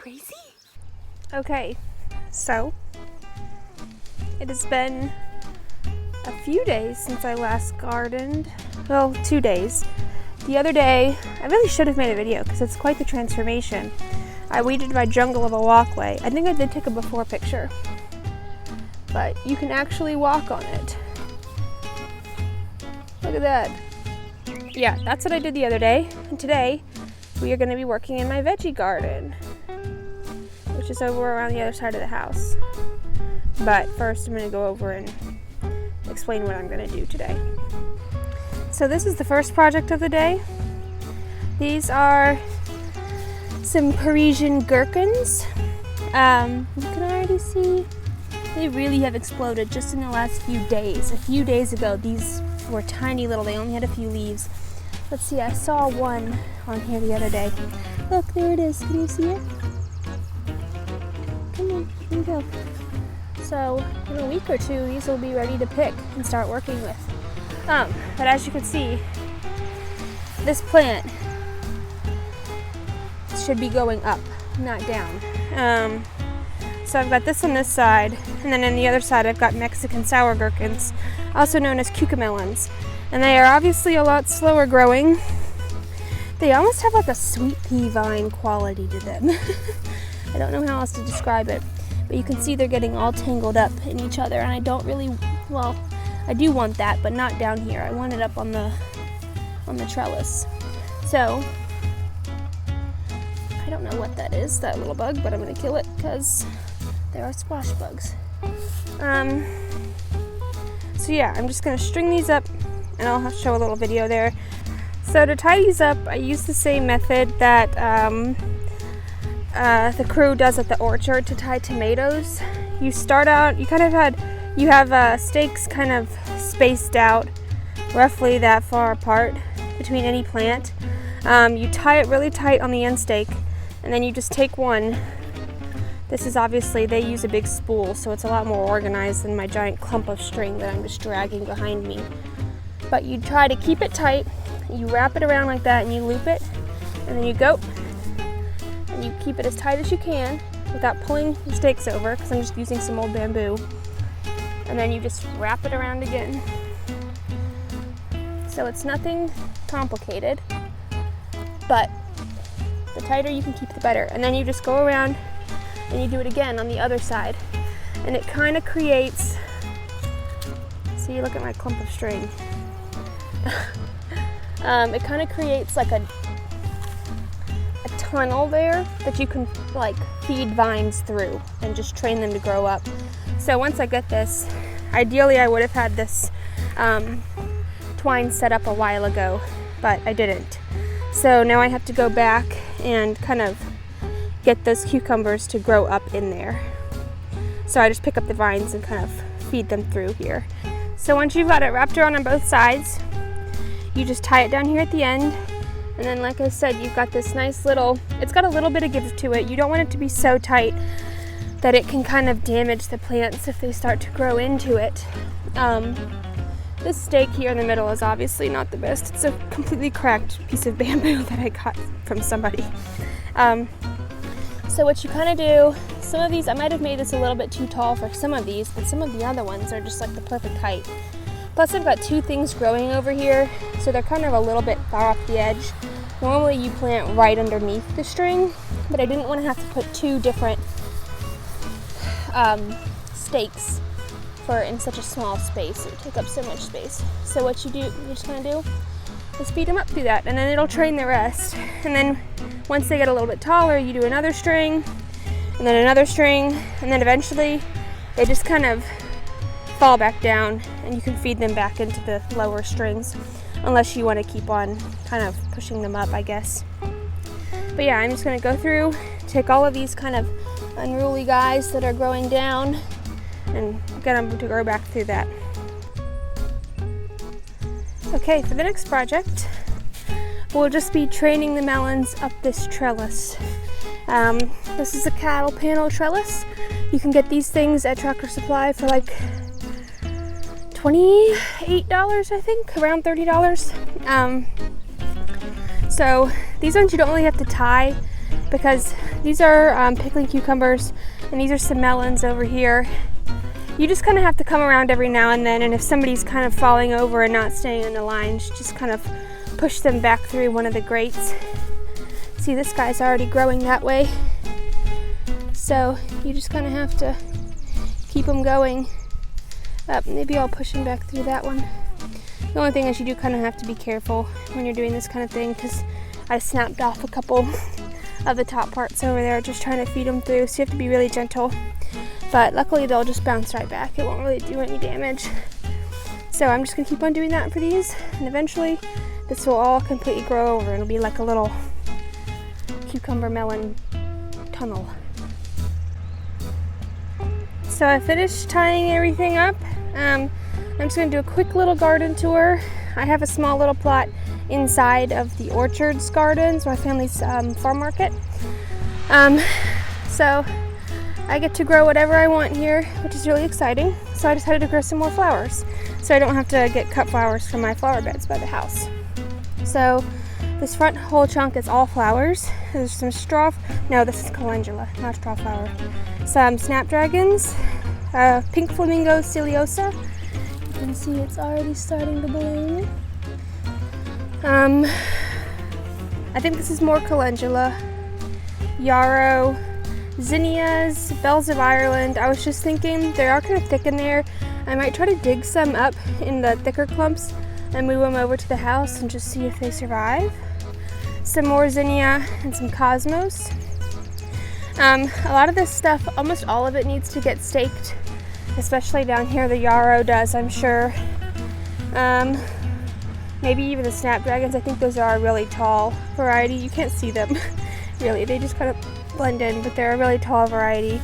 crazy? Okay, so it has been a few days since I last gardened. Well, 2 days. The other day, I really should have made a video because it's quite the transformation. I weeded my jungle of a walkway. I think I did take a before picture, but you can actually walk on it. Look at that. Yeah, that's what I did the other day. And today, we are going to be working in my veggie garden, which is over around the other side of the house. But first, I'm going to go over and explain what I'm going to do today. So this is the first project of the day. These are some Parisian gherkins. You can already see they really have exploded just in the last few days. A few days ago, these were tiny little, they only had a few leaves. Let's see, I saw one on here the other day. Look, there it is. Can you see it? Come on, here we go. So in a week or two, these will be ready to pick and start working with. But as you can see, this plant should be going up, not down. So I've got this on this side, and then on the other side I've got Mexican sour gherkins, also known as cucamelons. And they are obviously a lot slower growing. They almost have like a sweet pea vine quality to them. I don't know how else to describe it, but you can see they're getting all tangled up in each other, and I don't really, well, I do want that, but not down here. I want it up on the trellis. So I don't know what that is, that little bug, but I'm gonna kill it because there are squash bugs. So yeah, I'm just gonna string these up, and I'll have to show a little video there. So to tie these up, I use the same method that the crew does at the orchard to tie tomatoes. You start out, you have stakes kind of spaced out roughly that far apart between any plant. You tie it really tight on the end stake, and then you just take one. This is obviously, they use a big spool, so it's a lot more organized than my giant clump of string that I'm just dragging behind me. But you try to keep it tight, you wrap it around like that, and you loop it, and then you go, and you keep it as tight as you can without pulling the stakes over, because I'm just using some old bamboo. And then you just wrap it around again. So it's nothing complicated, but the tighter you can keep, the better. And then you just go around and you do it again on the other side. And it kind of creates, see, look at my clump of string. It kind of creates like a tunnel there that you can like feed vines through and just train them to grow up. So once I get this, ideally I would have had this twine set up a while ago, but I didn't. So now I have to go back and kind of get those cucumbers to grow up in there. So I just pick up the vines and kind of feed them through here. So once you've got it wrapped around on both sides, you just tie it down here at the end. And then like I said, you've got this nice little, it's got a little bit of give to it. You don't want it to be so tight that it can kind of damage the plants if they start to grow into it. This stake here in the middle is obviously not the best. It's a completely cracked piece of bamboo that I got from somebody. So what you kind of do, some of these, I might have made this a little bit too tall for some of these, but some of the other ones are just like the perfect height. Plus I've got two things growing over here, so they're kind of a little bit far off the edge. Normally you plant right underneath the string, but I didn't want to have to put two different stakes in such a small space. It would take up so much space. So what you're just gonna do is feed them up through that, and then it'll train the rest. And then once they get a little bit taller, you do another string, and then another string, and then eventually they just kind of fall back down, and you can feed them back into the lower strings, unless you want to keep on kind of pushing them up, I guess. But yeah, I'm just gonna go through, take all of these kind of unruly guys that are growing down, and get them to grow back through that. Okay, for the next project, we'll just be training the melons up this trellis. This is a cattle panel trellis. You can get these things at Tractor Supply for like $28, I think, around $30. So these ones you don't really have to tie because These are pickling cucumbers, and these are some melons over here. You just kind of have to come around every now and then, and if somebody's kind of falling over and not staying in the lines, just kind of push them back through one of the grates. See, this guy's already growing that way. So you just kind of have to keep them going. Maybe I'll push them back through that one. The only thing is you do kind of have to be careful when you're doing this kind of thing, because I snapped off a couple of the top parts over there just trying to feed them through, so you have to be really gentle. But luckily they'll just bounce right back. It won't really do any damage. So I'm just gonna keep on doing that for these, and eventually this will all completely grow over. It'll be like a little cucumber melon tunnel. So I finished tying everything up. I'm just gonna do a quick little garden tour. I have a small little plot inside of the Orchards Gardens, my family's farm market. So I get to grow whatever I want here, which is really exciting. So I decided to grow some more flowers, so I don't have to get cut flowers from my flower beds by the house. So this front whole chunk is all flowers. There's some no, this is calendula, not straw flower. Some snapdragons, pink flamingo ciliosa. You can see it's already starting to bloom. I think this is more calendula, yarrow, zinnias, bells of Ireland. I was just thinking they are kind of thick in there. I might try to dig some up in the thicker clumps and move them over to the house and just see if they survive. Some more zinnia and some cosmos. A lot of this stuff, almost all of it needs to get staked, especially down here. The yarrow does, I'm sure. Maybe even the snapdragons. I think those are a really tall variety. You can't see them really, they just kind of blend in, but they're a really tall variety.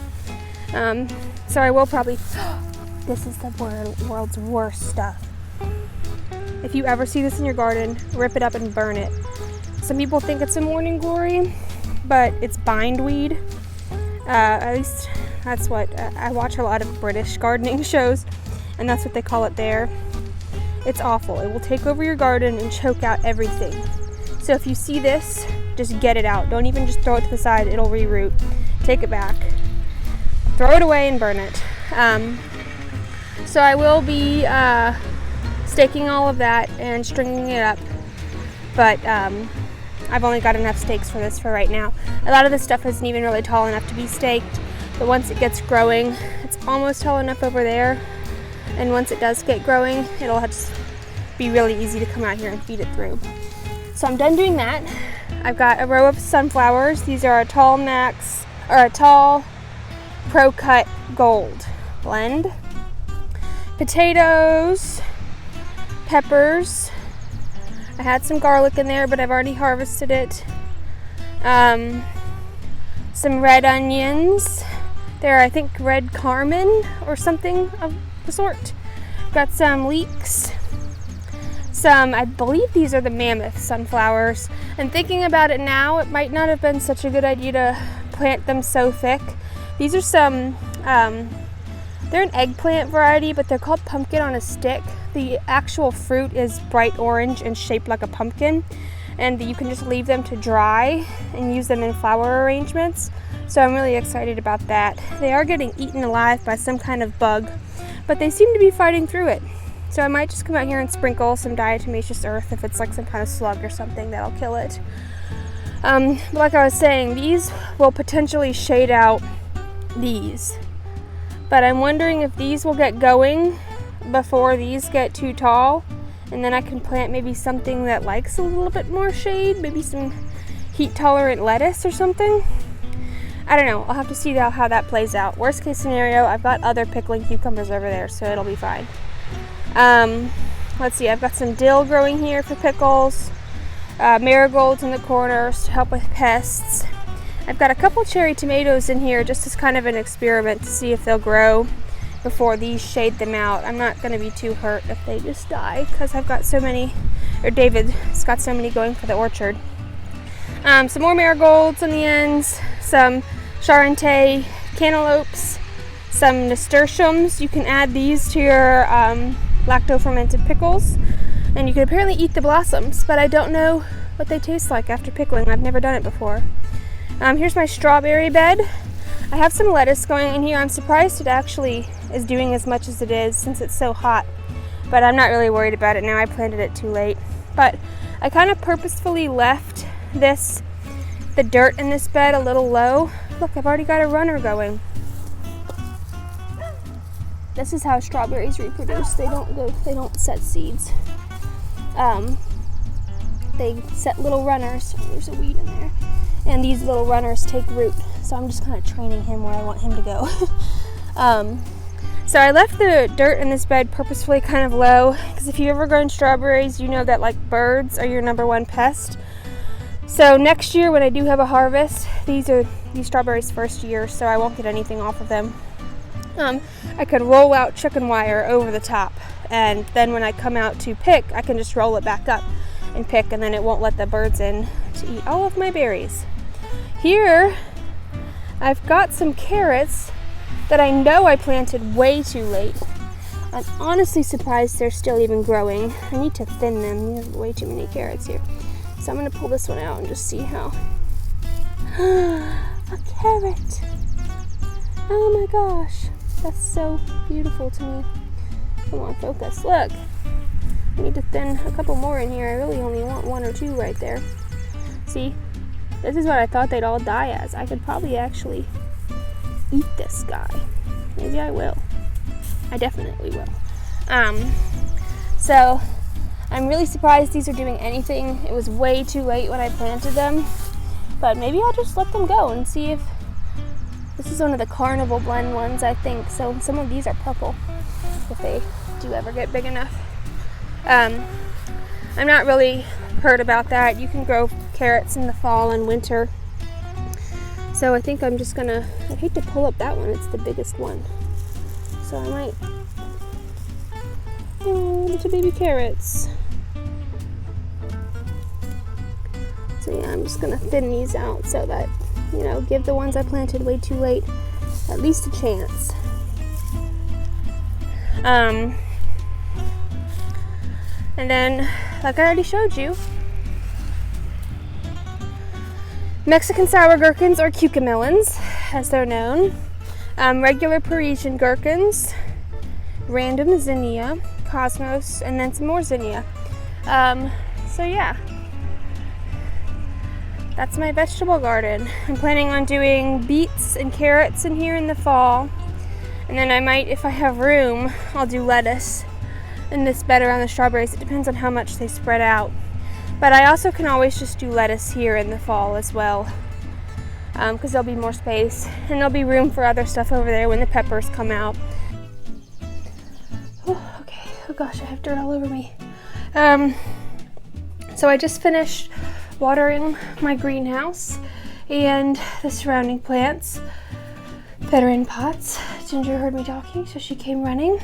So I will probably, this is the world's worst stuff. If you ever see this in your garden, rip it up and burn it. Some people think it's a morning glory, but it's bindweed. At least that's what, I watch a lot of British gardening shows, and that's what they call it there. It's awful. It will take over your garden and choke out everything. So if you see this, just get it out. Don't even just throw it to the side, it'll reroot. Take it back, throw it away and burn it. So I will be staking all of that and stringing it up, but I've only got enough stakes for this for right now. A lot of this stuff isn't even really tall enough to be staked, but once it gets growing, it's almost tall enough over there, and once it does get growing, it'll just be really easy to come out here and feed it through. So I'm done doing that. I've got a row of sunflowers. These are a tall Pro Cut Gold blend. Potatoes, peppers. I had some garlic in there, but I've already harvested it. Some red onions. They're, I think, red carmine or something of the sort. Got some leeks. I believe these are the mammoth sunflowers. And thinking about it now, it might not have been such a good idea to plant them so thick. These are some, they're an eggplant variety, but they're called pumpkin on a stick. The actual fruit is bright orange and shaped like a pumpkin, and you can just leave them to dry and use them in flower arrangements. So I'm really excited about that. They are getting eaten alive by some kind of bug, but they seem to be fighting through it. So I might just come out here and sprinkle some diatomaceous earth if it's like some kind of slug or something that'll kill it. But like I was saying, these will potentially shade out these. But I'm wondering if these will get going before these get too tall, and then I can plant maybe something that likes a little bit more shade, maybe some heat tolerant lettuce or something. I don't know, I'll have to see how that plays out. Worst case scenario, I've got other pickling cucumbers over there, so it'll be fine. Let's see, I've got some dill growing here for pickles, marigolds in the corners to help with pests. I've got a couple cherry tomatoes in here just as kind of an experiment to see if they'll grow before these shade them out. I'm not going to be too hurt if they just die, because I've got so many, or David's got so many going for the orchard. Some more marigolds on the ends, some Charente cantaloupes, some nasturtiums. You can add these to your lacto-fermented pickles, and you can apparently eat the blossoms, but I don't know what they taste like after pickling. I've never done it before. Here's my strawberry bed. I have some lettuce going in here. I'm surprised it actually is doing as much as it is since it's so hot, but I'm not really worried about it now. I planted it too late. But I kind of purposefully left the dirt in this bed a little low. Look, I've already got a runner going. This is how strawberries reproduce. They don't set seeds. They set little runners. There's a weed in there. And these little runners take root. So I'm just kind of training him where I want him to go. So I left the dirt in this bed purposefully kind of low, because if you've ever grown strawberries, you know that like birds are your #1 pest. So next year when I do have a harvest, these are these strawberries' first year, so I won't get anything off of them. I could roll out chicken wire over the top, and then when I come out to pick, I can just roll it back up and pick, and then it won't let the birds in to eat all of my berries. Here, I've got some carrots that I know I planted way too late. I'm honestly surprised they're still even growing. I need to thin them. There's way too many carrots here. So I'm gonna pull this one out and just see how. A carrot. Oh my gosh. That's so beautiful to me. Come on, focus. Look. I need to thin a couple more in here. I really only want 1 or 2 right there. See? This is what I thought they'd all die as. I could probably actually eat this guy. Maybe I will. I definitely will. So I'm really surprised these are doing anything. It was way too late when I planted them, but maybe I'll just let them go and see if this is one of the carnival blend ones, I think. So some of these are purple if they do ever get big enough. I'm not really hurt about that. You can grow carrots in the fall and winter. So I think I'm just gonna, I hate to pull up that one, it's the biggest one. So I might, oh, little baby carrots. So yeah, I'm just gonna thin these out so that, you know, give the ones I planted way too late at least a chance. And then, like I already showed you, Mexican sour gherkins, or cucamelons, as they're known, regular Parisian gherkins, random zinnia, cosmos, and then some more zinnia. So yeah, that's my vegetable garden. I'm planning on doing beets and carrots in here in the fall, and then I might, if I have room, I'll do lettuce in this bed around the strawberries. It depends on how much they spread out. But I also can always just do lettuce here in the fall as well, because there'll be more space and there'll be room for other stuff over there when the peppers come out. Oh, okay. Oh gosh, I have dirt all over me. So I just finished watering my greenhouse and the surrounding plants that are in pots. Ginger heard me talking, so she came running.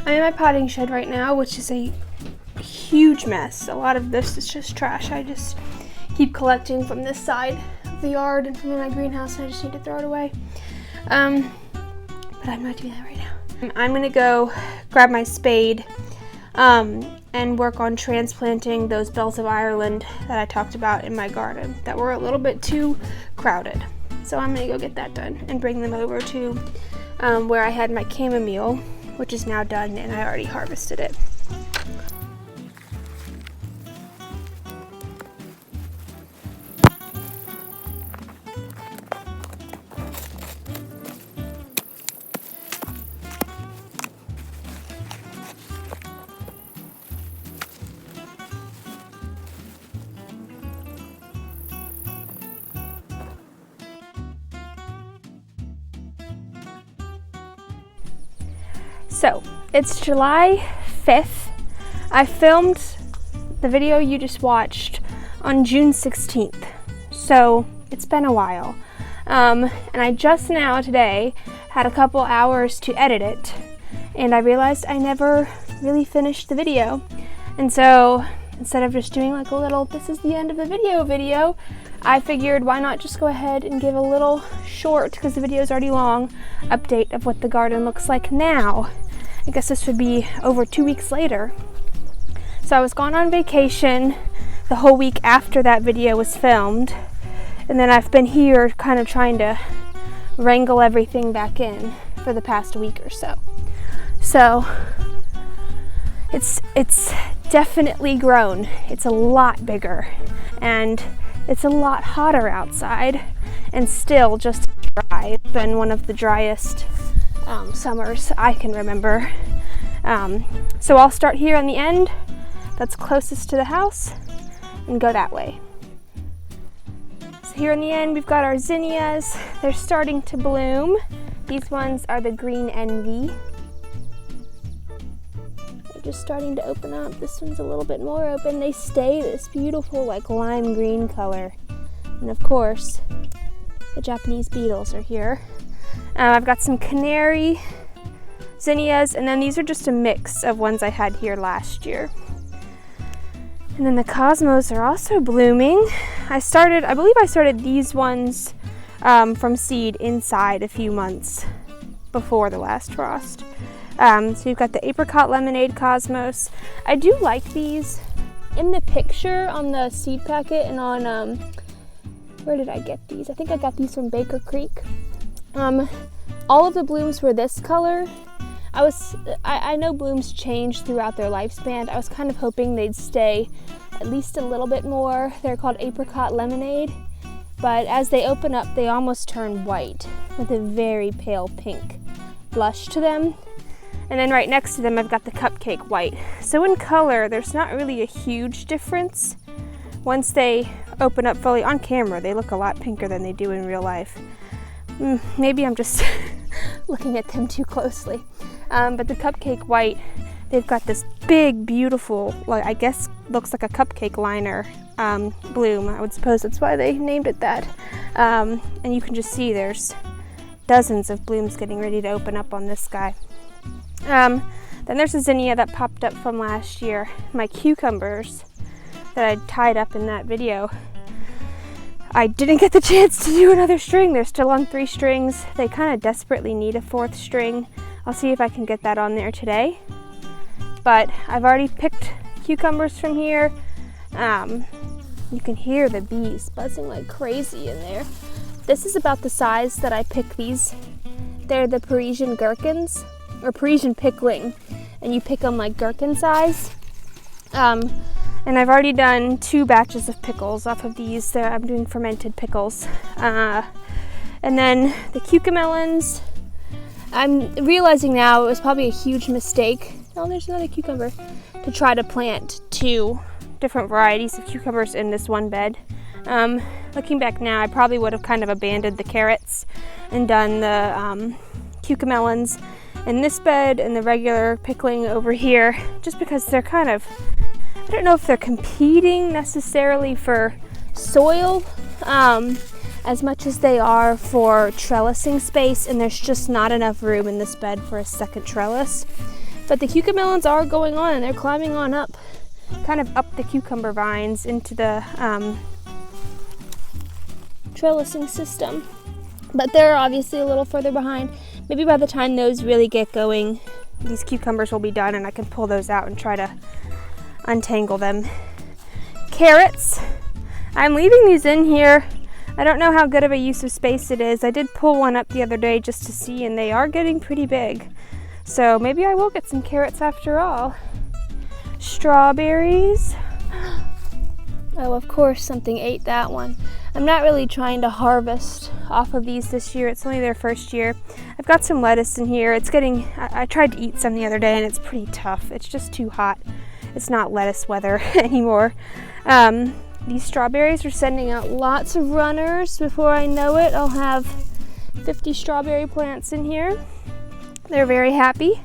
I'm in my potting shed right now, which is a huge mess. A lot of this is just trash. I just keep collecting from this side of the yard and from my greenhouse, and I just need to throw it away. But I'm not doing that right now. I'm gonna go grab my spade and work on transplanting those bells of Ireland that I talked about in my garden that were a little bit too crowded. So I'm gonna go get that done and bring them over to where I had my chamomile, which is now done, and I already harvested it. So, it's July 5th. I filmed the video you just watched on June 16th. So, it's been a while. And I just now, today, had a couple hours to edit it. And I realized I never really finished the video. And so, instead of just doing like a little, this is the end of the video, I figured why not just go ahead and give a little short, because the video is already long, update of what the garden looks like now. I guess this would be over 2 weeks later. So I was gone on vacation the whole week after that video was filmed, And then I've been here kind of trying to wrangle everything back in for the past week or so. So it's definitely grown. It's a lot bigger, and it's a lot hotter outside, and still just dry. It's been one of the driest summers I can remember. So I'll start here on the end that's closest to the house and go that way. So here in the end we've got our zinnias. They're starting to bloom. These ones are the green envy. They're just starting to open up. This one's a little bit more open. They stay this beautiful like lime green color. And of course, the Japanese beetles are here. I've got some canary zinnias, and then these are just a mix of ones I had here last year. And then the cosmos are also blooming. I believe I started these ones from seed inside a few months before the last frost. So you've got the apricot lemonade cosmos. I do like these. In the picture on the seed packet and on, where did I get these? I think I got these from Baker Creek. All of the blooms were this color. I know blooms change throughout their lifespan. I was kind of hoping they'd stay at least a little bit more. They're called apricot lemonade, but as they open up, they almost turn white with a very pale pink blush to them. And then right next to them, I've got the cupcake white. So in color, there's not really a huge difference. Once they open up fully on camera, they look a lot pinker than they do in real life. Maybe I'm just looking at them too closely. But the cupcake white, they've got this big, beautiful, well, I guess looks like a cupcake liner bloom. I would suppose that's why they named it that. And you can just see there's dozens of blooms getting ready to open up on this guy. Then there's a zinnia that popped up from last year. My cucumbers that I tied up in that video, I didn't get the chance to do another string. They're still on 3 strings. They kind of desperately need a 4th string. I'll see if I can get that on there today. But I've already picked cucumbers from here. You can hear the bees buzzing like crazy in there. This is about the size that I pick these. They're the Parisian gherkins, or Parisian pickling, and you pick them like gherkin size. And I've already done 2 batches of pickles off of these. I'm doing fermented pickles. And then the cucamelons, I'm realizing now it was probably a huge mistake. Oh, there's another cucumber. To try to plant 2 different varieties of cucumbers in this one bed. Looking back now, I probably would have kind of abandoned the carrots and done the cucamelons in this bed and the regular pickling over here, just because they're kind of, I don't know if they're competing necessarily for soil as much as they are for trellising space, and there's just not enough room in this bed for a second trellis. But the cucamelons are going on, and they're climbing on up, kind of up the cucumber vines into the trellising system. But they're obviously a little further behind. Maybe by the time those really get going, these cucumbers will be done and I can pull those out and try to untangle them. Carrots, I'm leaving these in here. I don't know how good of a use of space it is. I did pull one up the other day just to see, and they are getting pretty big. So maybe I will get some carrots after all. Strawberries. Oh, of course, something ate that one. I'm not really trying to harvest off of these this year. It's only their first year. I've got some lettuce in here. I tried to eat some the other day and it's pretty tough. It's just too hot. It's not lettuce weather anymore. These strawberries are sending out lots of runners. Before I know it, I'll have 50 strawberry plants in here. They're very happy.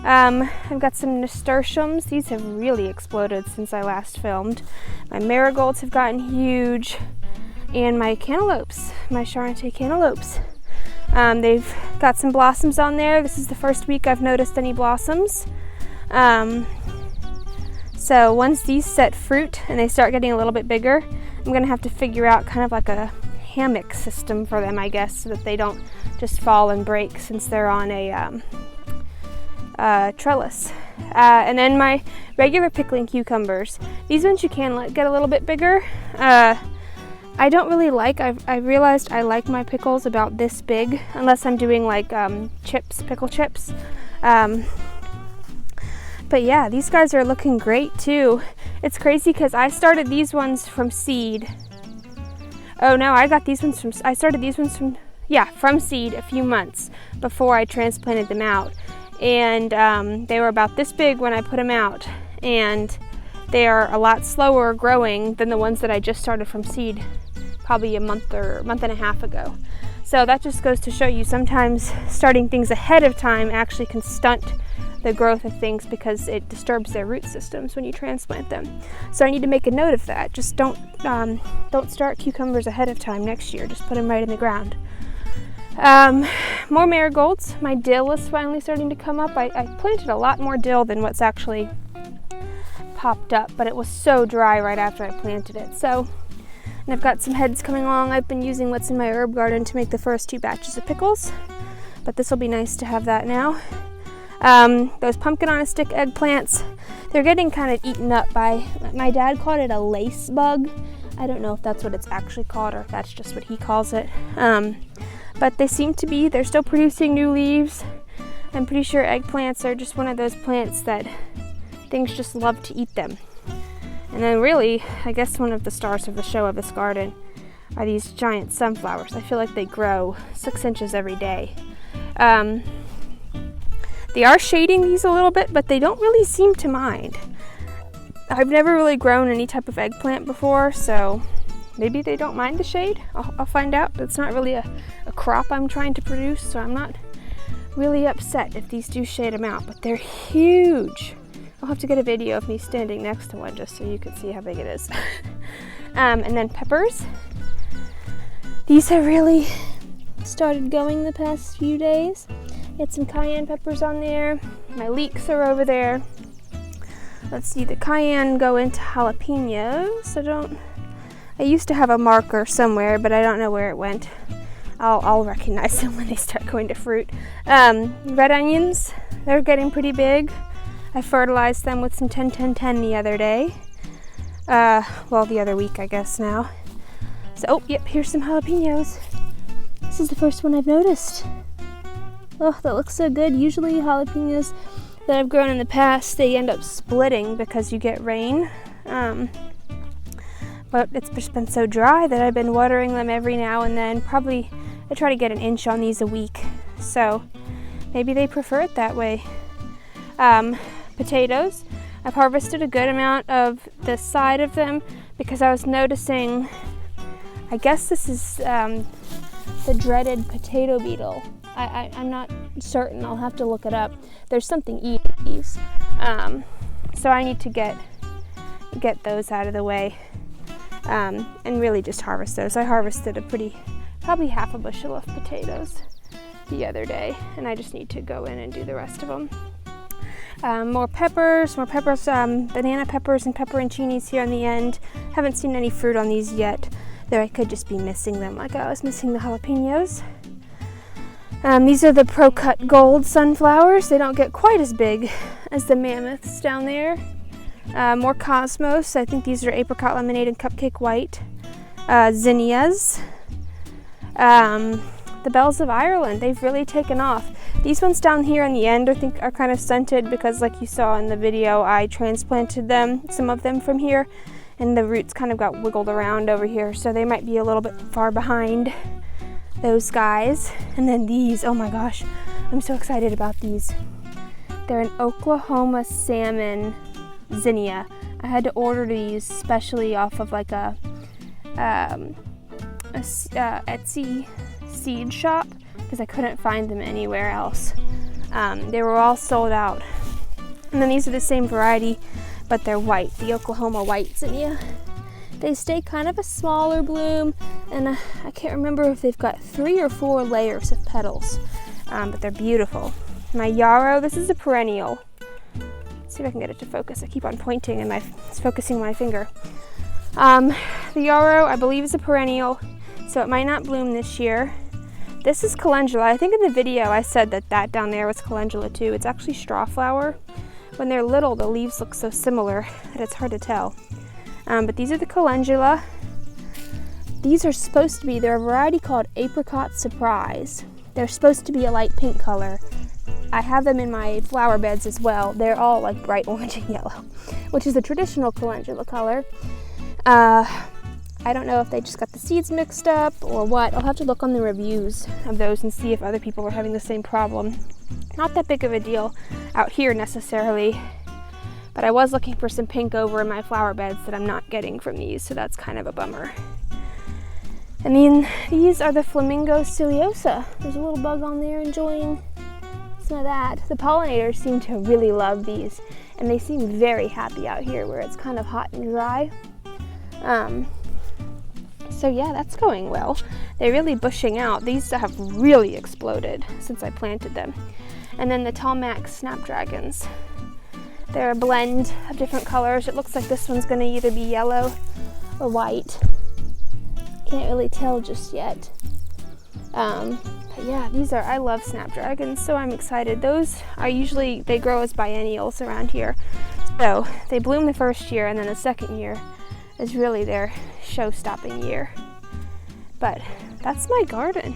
I've got some nasturtiums. These have really exploded since I last filmed. My marigolds have gotten huge. And my cantaloupes, my Charente cantaloupes. They've got some blossoms on there. This is the first week I've noticed any blossoms. So once these set fruit and they start getting a little bit bigger, I'm gonna have to figure out kind of like a hammock system for them, I guess, so that they don't just fall and break since they're on a trellis. And then my regular pickling cucumbers. These ones you can let get a little bit bigger. I don't really like, I realized I like my pickles about this big, unless I'm doing like pickle chips. But yeah, these guys are looking great too. It's crazy because I started these ones from seed. Oh no, I started these ones from seed a few months before I transplanted them out. And they were about this big when I put them out. And they are a lot slower growing than the ones that I just started from seed probably a month and a half ago. So that just goes to show you sometimes starting things ahead of time actually can stunt the growth of things because it disturbs their root systems when you transplant them. So I need to make a note of that. Just don't start cucumbers ahead of time next year. Just put them right in the ground. More marigolds. My dill is finally starting to come up. I planted a lot more dill than what's actually popped up, but it was so dry right after I planted it. So, and I've got some heads coming along. I've been using what's in my herb garden to make the first 2 batches of pickles, but this will be nice to have that now. Those pumpkin on a stick eggplants, they're getting kind of eaten up by, my dad called it a lace bug. I don't know if that's what it's actually called or if that's just what he calls it. But they seem to be, they're still producing new leaves. I'm pretty sure eggplants are just one of those plants that things just love to eat them. And then really, I guess one of the stars of the show of this garden are these giant sunflowers. I feel like they grow 6 inches every day. They are shading these a little bit, but they don't really seem to mind. I've never really grown any type of eggplant before, so maybe they don't mind the shade. I'll find out. It's not really a crop I'm trying to produce, so I'm not really upset if these do shade them out, but they're huge. I'll have to get a video of me standing next to one just so you can see how big it is. And then peppers. These have really started going the past few days. Get some cayenne peppers on there. My leeks are over there. Let's see, the cayenne go into jalapenos. I used to have a marker somewhere, but I don't know where it went. I'll recognize them when they start going to fruit. Red onions, they're getting pretty big. I fertilized them with some 10-10-10 the other day. Well, the other week, I guess now. So, oh, yep, here's some jalapenos. This is the first one I've noticed. Oh, that looks so good. Usually jalapenos that I've grown in the past, they end up splitting because you get rain. But it's just been so dry that I've been watering them every now and then. Probably, I try to get an inch on these a week. So maybe they prefer it that way. Potatoes. I've harvested a good amount of the side of them because I was noticing, I guess this is the dreaded potato beetle. I'm not certain. I'll have to look it up. There's something eating these. So I need to get those out of the way and really just harvest those. I harvested probably half a bushel of potatoes the other day, and I just need to go in and do the rest of them. More peppers, banana peppers and pepperoncinis here on the end. Haven't seen any fruit on these yet, though I could just be missing them like I was missing the jalapenos. These are the Pro Cut Gold sunflowers. They don't get quite as big as the mammoths down there. More cosmos. I think these are apricot lemonade and cupcake white. Zinnias. The bells of Ireland. They've really taken off. These ones down here on the end I think are kind of stunted because, like you saw in the video, I transplanted some of them from here, and the roots kind of got wiggled around over here, so they might be a little bit far behind those guys. And then these, oh my gosh, I'm so excited about these. They're an Oklahoma salmon zinnia. I had to order these specially off of like a Etsy seed shop because I couldn't find them anywhere else. They were all sold out. And then these are the same variety, but they're white, the Oklahoma white zinnia. They stay kind of a smaller bloom, and I can't remember if they've got 3 or 4 layers of petals, but they're beautiful. My yarrow, this is a perennial. Let's see if I can get it to focus. I keep on pointing and it's focusing my finger. The yarrow, I believe, is a perennial, so it might not bloom this year. This is calendula. I think in the video I said that down there was calendula too. It's actually straw flower. When they're little, the leaves look so similar that it's hard to tell. But these are the calendula. These are supposed to be, they're a variety called Apricot Surprise. They're supposed to be a light pink color. I have them in my flower beds as well. They're all like bright orange and yellow, which is the traditional calendula color. I don't know if they just got the seeds mixed up or what. I'll have to look on the reviews of those and see if other people are having the same problem. Not that big of a deal out here necessarily, but I was looking for some pink over in my flower beds that I'm not getting from these, so that's kind of a bummer. And then these are the Flamingo Ciliosa. There's a little bug on there enjoying some of that. The pollinators seem to really love these, and they seem very happy out here where it's kind of hot and dry. So yeah, that's going well. They're really bushing out. These have really exploded since I planted them. And then the Talmac Snapdragons. They're a blend of different colors. It looks like this one's gonna either be yellow or white. Can't really tell just yet. But yeah, I love Snapdragons, so I'm excited. Those are usually, they grow as biennials around here. So they bloom the first year, and then the second year is really their show-stopping year. But that's my garden.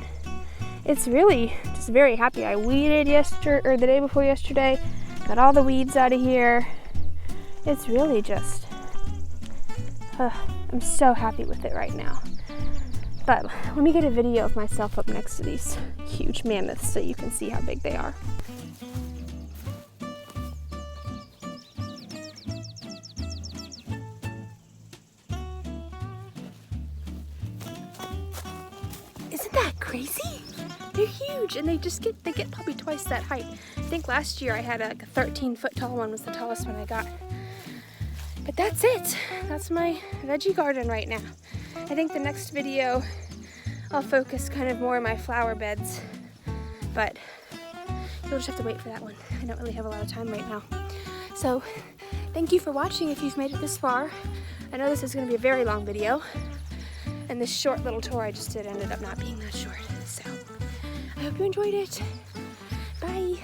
It's really just very happy. I weeded the day before yesterday, got all the weeds out of here. It's really just, I'm so happy with it right now. But let me get a video of myself up next to these huge mammoths so you can see how big they are. Isn't that crazy? They're huge, and they get probably twice that height. I think last year I had a 13-foot tall one was the tallest one I got. But that's it. That's my veggie garden right now. I think the next video I'll focus kind of more on my flower beds, but you'll just have to wait for that one. I don't really have a lot of time right now. So thank you for watching if you've made it this far. I know this is going to be a very long video, and this short little tour I just did ended up not being that short. So I hope you enjoyed it. Bye.